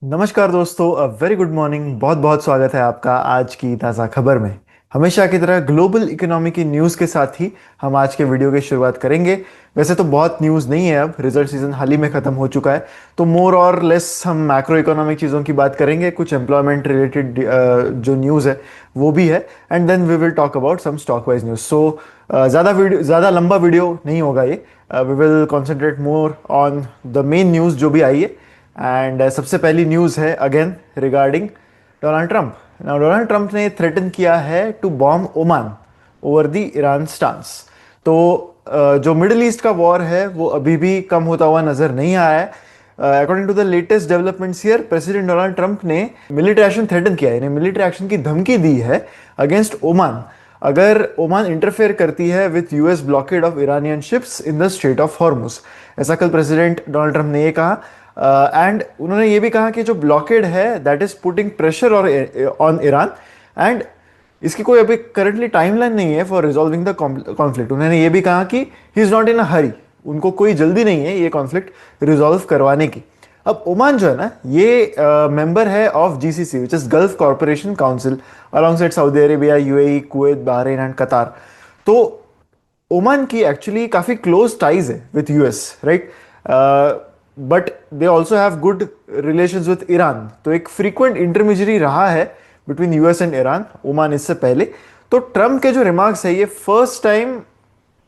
नमस्कार दोस्तों, very good morning. बहुत बहुत स्वागत है आपका आज की ताज़ा खबर में। हमेशा की तरह ग्लोबल इकोनॉमी की न्यूज़ के साथ ही हम आज के वीडियो की शुरुआत करेंगे। वैसे तो बहुत न्यूज़ नहीं है, अब रिजल्ट सीजन हाल ही में ख़त्म हो चुका है, तो मोर और लेस हम मैक्रो इकोनॉमिक चीज़ों की बात करेंगे। कुछ एम्प्लॉयमेंट रिलेटेड जो न्यूज़ है वो भी है, and then we will talk about some stock wise news. So ज़्यादा लंबा वीडियो नहीं होगा ये। We will concentrate more on the main news जो भी आई है। एंड सबसे पहली न्यूज़ है again regarding Donald Trump. Now Donald Trump ने थ्रेटन किया है to bomb Oman over the Iran stance. तो जो मिडिल ईस्ट का वॉर है वो अभी भी कम होता हुआ नजर नहीं आया है। According to the latest developments here, president Donald Trump ने मिलिट्री एक्शन थ्रेटन किया है, यानी मिलिट्री एक्शन की धमकी दी है अगेंस्ट ओमान अगर ओमान इंटरफेयर करती है with US blockade of Iranian ships in the Strait of Hormuz. ऐसा कल प्रेसिडेंट डोनाल्ड ट्रंप ने ये कहा। एंड उन्होंने ये भी कहा कि जो ब्लॉकेड है दैट इज पुटिंग प्रेशर और ऑन ईरान, एंड इसकी कोई अभी करंटली टाइमलाइन नहीं है फॉर रिजॉल्विंग द कॉन्फ्लिक्ट। उन्होंने ये भी कहा कि ही इज नॉट इन अ हरी, उनको कोई जल्दी नहीं है ये कॉन्फ्लिक्ट रिजॉल्व करवाने की। अब ओमान जो है ना, ये मेंबर है of GCC which is gulf corporation council alongside Saudi Arabia, UAE, Kuwait, Bahrain and कतार। तो ओमान की एक्चुअली काफी क्लोज टाइज है with US, right? But they also have good relations with Iran. तो एक फ्रीक्वेंट इंटरमीडियरी रहा है between US and Iran Oman इससे पहले। तो ट्रम्प के जो रिमार्क्स है, ये first time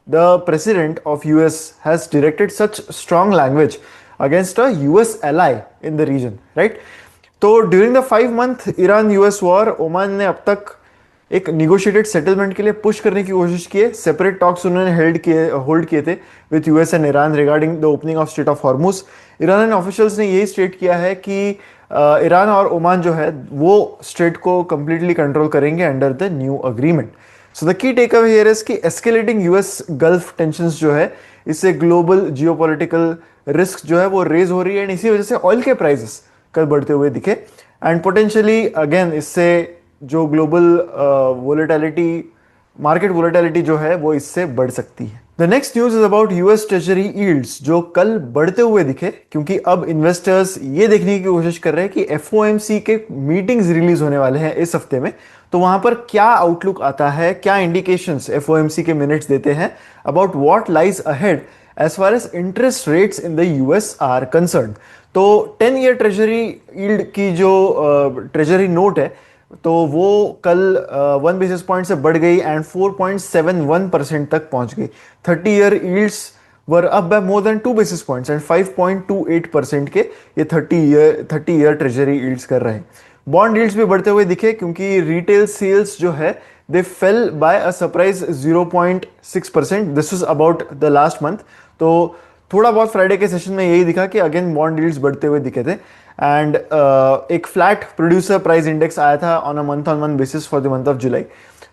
the president of US has directed such strong language against a US ally in the region, right? तो during the 5 month Iran US war, Oman ने अब तक एक निगोशिएटेड सेटलमेंट के लिए पुश करने की कोशिश की है। सेपरेट टॉक्स उन्होंने होल्ड किए थे with US and Iran regarding the opening of straight of Hormuz. Iranian officials ने यही स्टेट किया है कि ईरान और ओमान जो है वो स्ट्रेट को कंप्लीटली कंट्रोल करेंगे under the new agreement. So the key take away here is कि एस्केलेटिंग यूएस गल्फ टेंशंस जो है, इससे ग्लोबल जियोपॉलिटिकल रिस्क जो है वो रेज हो रही है, एंड इसी वजह से ऑयल के प्राइसेस कल बढ़ते हुए दिखे। एंड पोटेंशियली अगेन इससे जो ग्लोबल वोलेटिलिटी, मार्केट वोलेटिलिटी जो है वो इससे बढ़ सकती है। The next news is about US treasury yields जो कल बढ़ते हुए दिखे, क्योंकि अब इन्वेस्टर्स ये देखने की कोशिश कर रहे हैं कि एफओएमसी के मीटिंग्स रिलीज होने वाले हैं इस हफ्ते में। तो वहां पर क्या आउटलुक आता है, क्या इंडिकेशंस एफओएमसी के मिनट्स देते हैं about what lies ahead as far as interest rates in the US are concern. तो 10 ईयर ट्रेजरी यील्ड की जो ट्रेजरी नोट है, तो वो कल 1 बेसिस पॉइंट से बढ़ गई एंड 4.71% तक पहुंच गई। 30 year yields were up by more than 2 basis points and 5.28% के ये 30 ईयर ट्रेजरी यील्ड्स कर रहे हैं। बॉन्ड यील्ड्स भी बढ़ते हुए दिखे, क्योंकि रिटेल सेल्स जो है they fell by a surprise 0.6%। This is about the last month. तो थोड़ा बहुत फ्राइडे के सेशन में यही दिखा कि अगेन बॉन्ड यील्ड्स बढ़ते हुए दिखे थे। एंड एक फ्लैट प्रोड्यूसर प्राइस इंडेक्स आया था on a month on month basis for the month of जुलाई।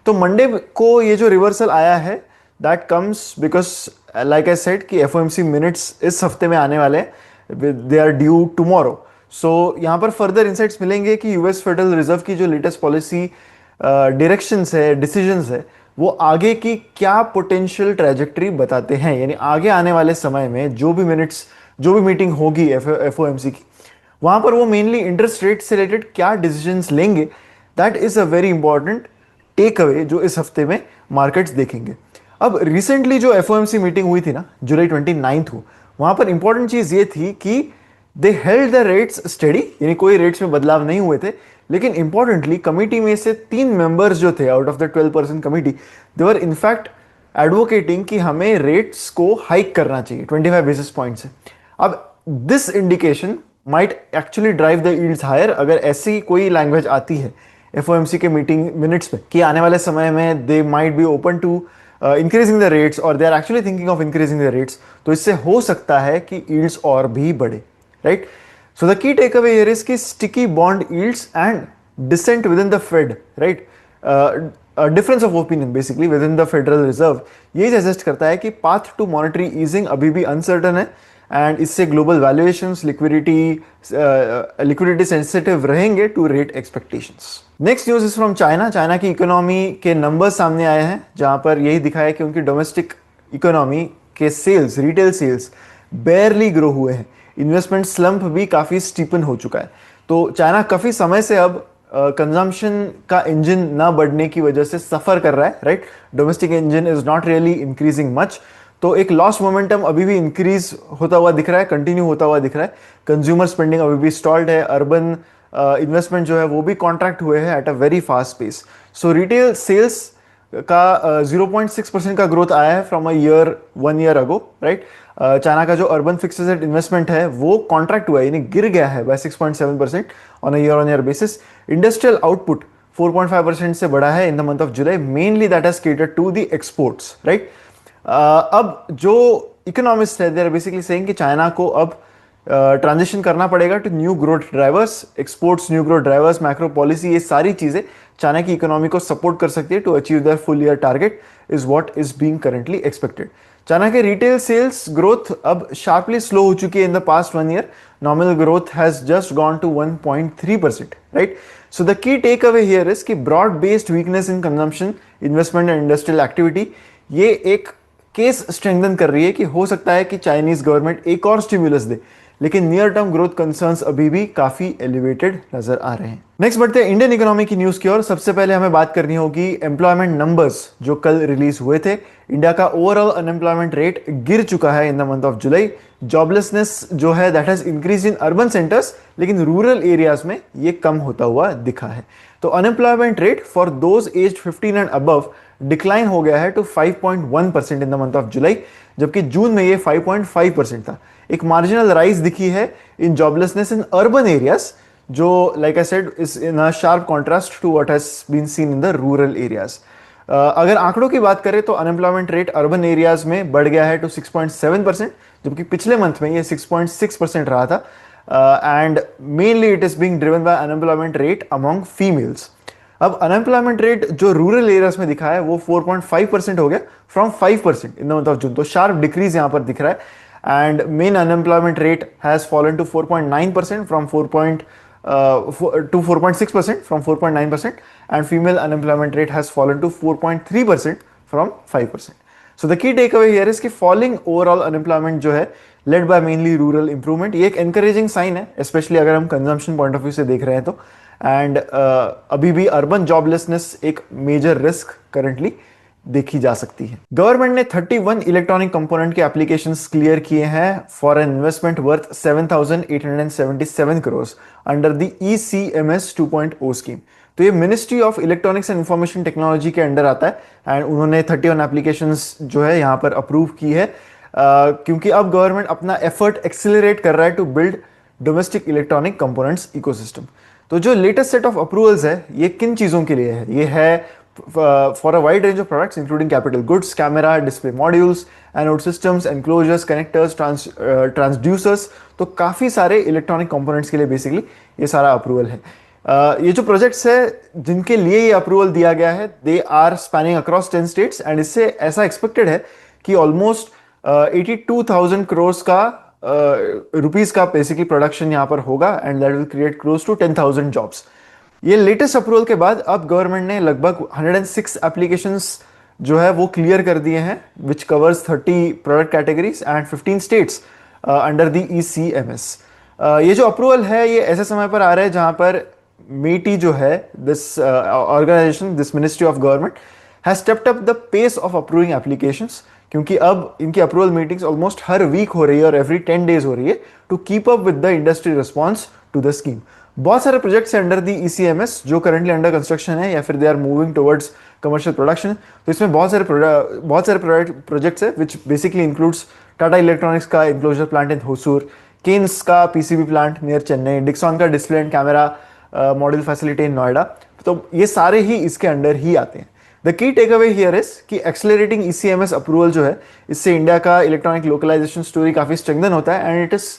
तो मंडे को ये जो रिवर्सल आया है that comes because like I said कि एफओएमसी मिनट्स इस हफ्ते में आने वाले हैं, दे आर ड्यू टुमारो। सो यहाँ पर फर्दर इंसाइट्स मिलेंगे कि यूएस फेडरल रिजर्व की जो लेटेस्ट पॉलिसी डायरेक्शंस है, डिसीजंस है, वो आगे की क्या पोटेंशियल ट्रैजेक्टरी बताते हैं। यानी आगे आने वाले समय में जो भी मिनट्स, जो भी मीटिंग होगी एफओएमसी की, वहां पर वो मेनली इंटरेस्ट रेट से रिलेटेड क्या डिसीजंस लेंगे, that is a very important takeaway जो इस हफ्ते में मार्केट्स देखेंगे। अब रिसेंटली जो एफओएमसी मीटिंग हुई थी ना, जुलाई 29 को, वहां पर इंपॉर्टेंट चीज ये थी कि दे हेल्ड द रेट्स स्टेडी, यानी कोई रेट्स में बदलाव नहीं हुए थे। लेकिन इंपॉर्टेंटली कमिटी में से 3 मेंबर्स जो थे out of the 12% committee, they were in fact advocating कि हमें रेट्स को हाइक करना चाहिए 25 बेसिस पॉइंट से। अब this indication might actually drive the yields higher, अगर ऐसी कोई लैंग्वेज आती है एफओएमसी के मीटिंग मिनट्स में कि आने वाले समय में they might be open to increasing the rates और they are actually thinking of increasing the rates, तो इससे हो सकता है कि यील्ड्स और भी बढ़े, right? So the key take away here is कि sticky bond yields and dissent within the Fed, right, difference of opinion basically within the Federal Reserve, यही सजेस्ट करता है कि पाथ टू मॉनेटरी ईजिंग अभी भी uncertain है, and इससे global valuations, liquidity sensitive रहेंगे to rate expectations. Next news is from China. China की इकोनॉमी के नंबर्स सामने आए हैं, जहां पर यही दिखाया कि उनकी डोमेस्टिक इकोनॉमी के sales, retail sales barely grow हुए हैं। इन्वेस्टमेंट स्लंप भी काफी स्टीपन हो चुका है। तो चाइना काफी समय से अब कंजम्पशन का इंजन ना बढ़ने की वजह से सफर कर रहा है, right. Domestic engine is not really increasing much. तो एक लॉस्ट मोमेंटम अभी भी इंक्रीज होता हुआ दिख रहा है, कंटिन्यू होता हुआ दिख रहा है। कंज्यूमर स्पेंडिंग अभी भी स्टॉल्ड है। अर्बन इन्वेस्टमेंट जो है वो भी कॉन्ट्रैक्ट हुए हैं at a very fast pace. So retail sales का 0.6% का ग्रोथ आया है from a year 1 year ago, right. China का जो अर्बन फिक्स्ड एसेट इन्वेस्टमेंट है वो कॉन्ट्रैक्ट हुआ है, यानी गिर गया है by 6.7% on a year basis. Industrial output 4.5% से बढ़ा है in the month of July, mainly that has catered to the exports, right. अब जो इकोनॉमिस्ट है दे आर बेसिकली सेइंग कि चाइना को अब ट्रांजिशन करना पड़ेगा to new growth drivers, exports, new growth drivers, macro policy, ये सारी चीजें चाइना की इकोनॉमी को सपोर्ट कर सकती है to achieve their full year target, is what is being currently expected. China के रिटेल सेल्स ग्रोथ अब शार्पली स्लो हो चुकी है in the past 1 year. Nominal growth has just gone to 1.3%, right. So the key take away here is कि broad based weakness in consumption, investment and industrial activity, ये एक case strengthen कर रही है कि हो सकता है कि चाइनीज गवर्नमेंट एक और स्टिमुलस दे, लेकिन नियर टर्म ग्रोथ कंसर्न्स अभी भी काफी एलिवेटेड नजर आ रहे हैं। नेक्स्ट बढ़ते हैं इंडियन इकोनॉमी की न्यूज की ओर। सबसे पहले हमें बात करनी होगी एम्प्लॉयमेंट नंबर्स जो कल रिलीज हुए थे। इंडिया का ओवरऑल अनएम्प्लॉयमेंट रेट गिर चुका है in the month of July. Joblessness जो है that has increase in urban centres, लेकिन रूरल एरियाज में ये कम होता हुआ दिखा है। तो unemployment rate for those age 15 and above decline हो गया है to 5.1% in the month of July, जबकि जून में ये 5.5% था। एक मार्जिनल राइज दिखी है in joblessness in urban areas, जो like I said is in a sharp contrast to what has been seen in the rural areas. अगर आंकड़ों की बात करें तो अनएम्प्लॉयमेंट रेट अर्बन एरियाज में बढ़ गया है टू 6.7%, जबकि पिछले मंथ में ये 6.6% रहा था। And mainly it is being driven by unemployment rate among females. अब अनएम्प्लॉयमेंट रेट जो रूरल एरियाज में दिखा है वो 4.5% हो गया from 5% in the month of June. तो शार्प डिक्रीज यहां पर दिख रहा है। and main unemployment rate has fallen to 4.9% from 4.6% from 4.9%, and female unemployment rate has fallen to 4.3% from 5%. So the key takeaway here is कि falling overall unemployment जो है led by mainly rural improvement, ये एक encouraging sign है, especially अगर हम consumption point of view से देख रहे हैं तो। and अभी भी urban joblessness एक major risk currently देखी जा सकती है। गवर्नमेंट ने 31 इलेक्ट्रॉनिक कंपोनेंट के एप्लीकेशंस क्लियर किए हैं for an investment worth 7,877 crore under the ECMS 2.0 scheme. तो ये ministry of electronics and information technology के अंडर आता है, एंड उन्होंने 31 एप्लीकेशंस जो है यहाँ पर अप्रूव की है, क्योंकि अब गवर्नमेंट अपना एफर्ट एक्सिलरेट कर रहा है to build domestic electronic components ecosystem. तो जो लेटेस्ट सेट ऑफ अप्रूवल्स है ये किन चीजों के लिए है? ये है for a wide range of products including capital goods, camera, display modules, anode systems, enclosures, connectors, transducers। तो काफी सारे इलेक्ट्रॉनिक कंपोनेंट्स के लिए बेसिकली ये सारा अप्रूवल है। ये जो प्रोजेक्ट्स है जिनके लिए ये अप्रूवल दिया गया है they are spanning across 10 states, and इससे ऐसा एक्सपेक्टेड है कि ऑलमोस्ट 82,000 करोड़ का रुपीज का बेसिकली प्रोडक्शन यहाँ पर होगा, and that will create close to 10,000 jobs. ये लेटेस्ट अप्रूवल के बाद अब गवर्नमेंट ने लगभग 106 एप्लीकेशंस जो है वो क्लियर कर दिए हैं, which covers 30 product categories and 15 states under the ECMS। ये जो अप्रूवल है ये ऐसे समय पर आ रहा है जहां पर मेटी जो है this organisation, this ministry of government has stepped up the pace of approving applications, क्योंकि अब इनकी अप्रूवल मीटिंग्स ऑलमोस्ट हर वीक हो रही है और एवरी 10 डेज हो रही है to keep up with the industry response to the scheme. बहुत सारे प्रोजेक्ट्स हैं अंडर दी ECMS जो करंटली अंडर कंस्ट्रक्शन है या फिर they are moving towards commercial production. तो इसमें बहुत सारे प्रोजेक्ट्स है which basically includes Tata electronics का enclosure plant in Hosur, Kaynes का PCB plant near Chennai, Dixon का display and camera module facility in Noida. तो ये सारे ही इसके अंडर ही आते हैं। The key take away here is कि एक्सेलरेटिंग ECMS अप्रूवल जो है इससे इंडिया का इलेक्ट्रॉनिक लोकलाइजेशन स्टोरी काफी स्ट्रेंथन होता है, and it is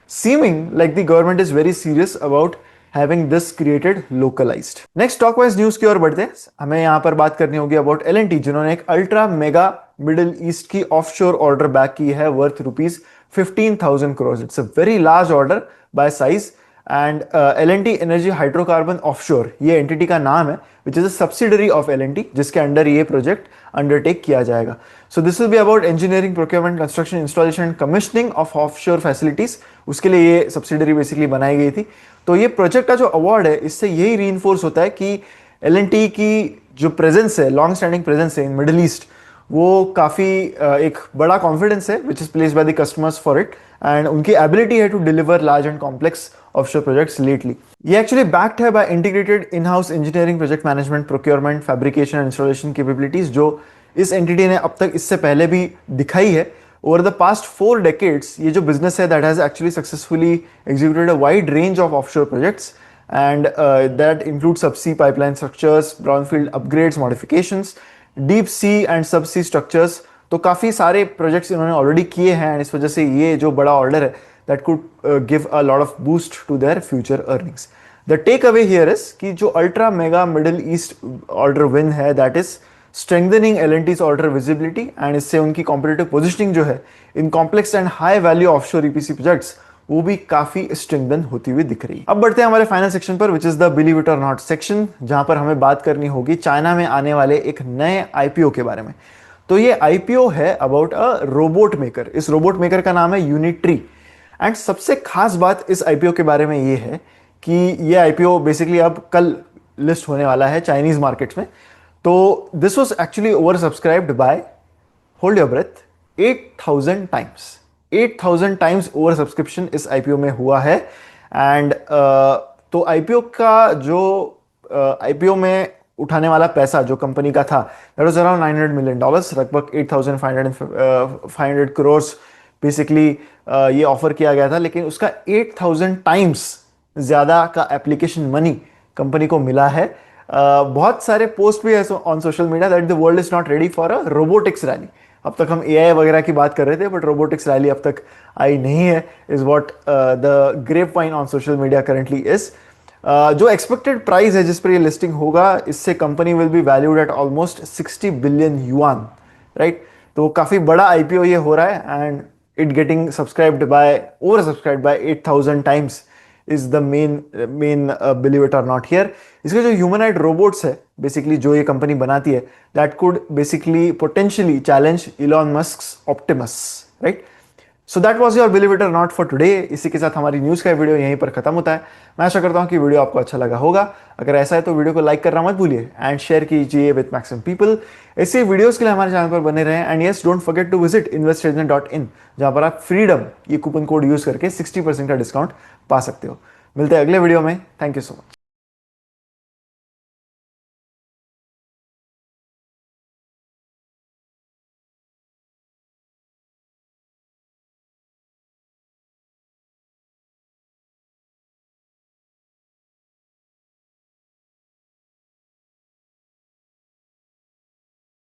seeming like the government is very serious about having this created localized. Next stockwise news की ओर बढ़ते हैं। हमें यहाँ पर बात करनी होगी about L&T, जिन्होंने एक अल्ट्रा मेगा मिडिल ईस्ट की ऑफशोर ऑर्डर बैक की है worth rupees 15,000 crore. It's a very large order by size, and L&T energy hydrocarbon offshore ये एंटिटी का नाम है, which is a subsidiary of L&T, जिसके अंडर ये प्रोजेक्ट अंडरटेक किया जाएगा. So this will be about engineering, procurement, construction, installation and commissioning of offshore facilities. उसके लिए ये सब्सिडरी बेसिकली बनाई गई थी. तो ये प्रोजेक्ट का जो अवार्ड है, इससे यही रीइंफोर्स होता है कि L&T की जो प्रेजेंस है, लॉन्ग स्टैंडिंग प्रेजेंस है इन मिडिल ईस्ट, वो काफ़ी एक बड़ा कॉन्फिडेंस है which is placed by the customers for it, and उनकी एबिलिटी है to deliver large and complex offshore projects lately. ये एक्चुअली बैक्ड है by integrated in house engineering, project management, procurement, fabrication and installation capabilities, जो इस entity ने अब तक इससे पहले भी दिखाई है. ओवर द पास्ट 4 decades ये जो बिजनेस है that has actually successfully executed a wide range of offshore projects, and that includes subsea pipeline structures, brownfield upgrades, modifications, deep sea and subsea structures. तो काफ़ी सारे प्रोजेक्ट्स इन्होंने already किए हैं, and इस वजह से ये जो बड़ा ऑर्डर है that could give a lot of boost to their future earnings. The take away here is कि जो ultra mega Middle East order win है that is strengthening L&T's order visibility, and इससे उनकी कॉम्पिटिटिव पोजिशनिंग जो है in complex and high value offshore EPC projects वो भी काफी स्ट्रेंथन होती हुई दिख रही है. अब बढ़ते हैं हमारे फाइनल सेक्शन पर, which is the believe it or not section, जहां पर हमें बात करनी होगी चाइना में आने वाले एक नए IPO के बारे में. तो ये IPO है अबाउट अ रोबोट मेकर. इस रोबोट मेकर का नाम है यूनिट्री, एंड सबसे खास बात इस IPO के बारे में ये है कि ये IPO बेसिकली अब कल लिस्ट होने वाला है चाइनीज मार्केट्स में. तो this was actually oversubscribed by, hold your breath, 8,000 times. 8,000 times oversubscription इस IPO में हुआ है. एंड तो IPO का जो IPO में उठाने वाला पैसा जो कंपनी का था दैट वाज अराउंड $900 million, लगभग 8,500 crores बेसिकली ये ऑफर किया गया था. लेकिन उसका 8,000 टाइम्स ज्यादा का एप्लीकेशन मनी कंपनी को मिला है. बहुत सारे पोस्ट भी है on social media that the world is not ready for a robotics rally. अब तक हम AI वगैरह की बात कर रहे थे, बट रोबोटिक्स रैली अब तक आई नहीं है, is what the grapevine on social media currently is. जो एक्सपेक्टेड प्राइस है जिस पर ये लिस्टिंग होगा, इससे company will be valued at almost 60 billion yuan, right. तो काफी बड़ा IPO ये हो रहा है, and it getting subscribed by, oversubscribed by 8,000 times is the main believe it or not here. इसके जो ह्यूमनॉइड रोबोट्स है बेसिकली जो ये कंपनी बनाती है, that could basically potentially challenge Elon Musk's Optimus, right. So that was your believe it or not for today. इसी के साथ हमारी न्यूज़ का वीडियो यहीं पर खत्म होता है. मैं आशा करता हूँ कि वीडियो आपको अच्छा लगा होगा. अगर ऐसा है तो वीडियो को लाइक करना मत भूलिए एंड शेयर कीजिए विद मैक्सिमम पीपल. ऐसे वीडियोस के लिए हमारे चैनल पर बने रहें. And yes, don't forget to visit investagent.in, जहां पर आप फ्रीडम ये कूपन कोड यूज करके 60% का डिस्काउंट पा सकते हो. मिलते हैं अगले वीडियो में. Thank you so much.